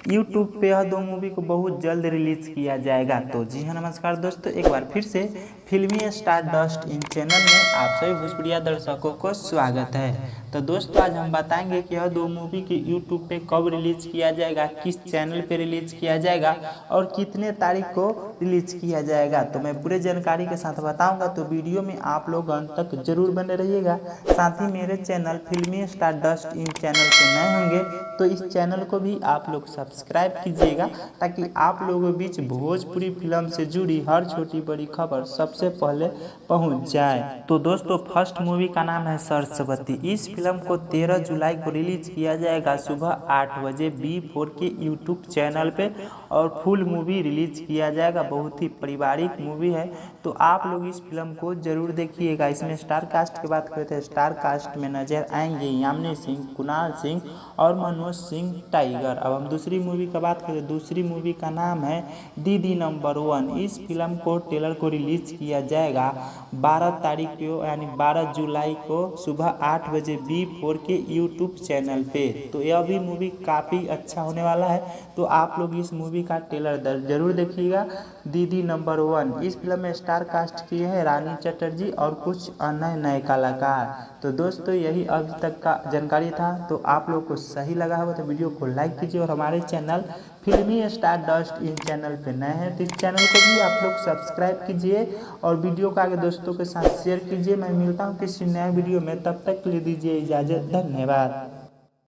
YouTube पे यह दो मूवी को बहुत जल्द रिलीज किया जाएगा। तो जी हाँ नमस्कार दोस्तों, एक बार फिर से फिल्मी स्टार डस्ट इन चैनल में आप सभी भोजपुरिया दर्शकों को स्वागत है। तो दोस्तों आज हम बताएंगे कि यह दो मूवी की यूट्यूब पे कब रिलीज किया जाएगा, किस चैनल पे रिलीज किया जाएगा और कितने तारीख को रिलीज किया जाएगा। तो मैं पूरे जानकारी के साथ बताऊंगा, तो वीडियो में आप लोग अंत तक जरूर बने रहिएगा। साथ ही मेरे चैनल फिल्मी स्टार डस्ट इन चैनल पे नए होंगे तो इस चैनल को भी आप लोग सब्सक्राइब कीजिएगा, ताकि आप लोगों के बीच भोजपुरी फिल्म से जुड़ी हर छोटी बड़ी खबर सबसे पहले पहुंच जाए। तो दोस्तों फर्स्ट मूवी का नाम है सरस्वती। इस फिल्म को 13 जुलाई को रिलीज किया जाएगा सुबह 8 बजे B4 के यूट्यूब चैनल पे और फुल मूवी रिलीज किया जाएगा। बहुत ही पारिवारिक मूवी है, तो आप लोग इस फिल्म को जरूर देखिएगा। इसमें स्टार कास्ट की बात करते हैं, स्टार कास्ट में नजर आएंगे यामिनी सिंह, कुणाल सिंह और मनोज सिंह टाइगर। अब हम दूसरी मूवी का बात करें, दूसरी मूवी का नाम है दीदी नंबर 1। इस फिल्म को ट्रेलर को रिलीज किया जाएगा 12 तारीख को, यानी 12 जुलाई को सुबह 8 बजे B4 के यूट्यूब चैनल पे। तो यह भी मूवी काफ़ी अच्छा होने वाला है, तो आप लोग इस मूवी का ट्रेलर जरूर देखिएगा। दीदी नंबर 1 इस फिल्म में स्टार कास्ट किए हैं रानी चटर्जी और कुछ अन्य नए कलाकार। तो दोस्तों यही अभी तक का जानकारी था। तो आप लोग को सही लगा होगा तो वीडियो को लाइक कीजिए और हमारे चैनल फिल्मी स्टार डस्ट इन चैनल पे नए हैं तो इस चैनल को भी आप लोग सब्सक्राइब कीजिए और वीडियो को आगे दोस्तों के साथ शेयर कीजिए। मैं मिलता हूँ किसी नए वीडियो में, तब तक के लिए दीजिए इजाज़त। धन्यवाद।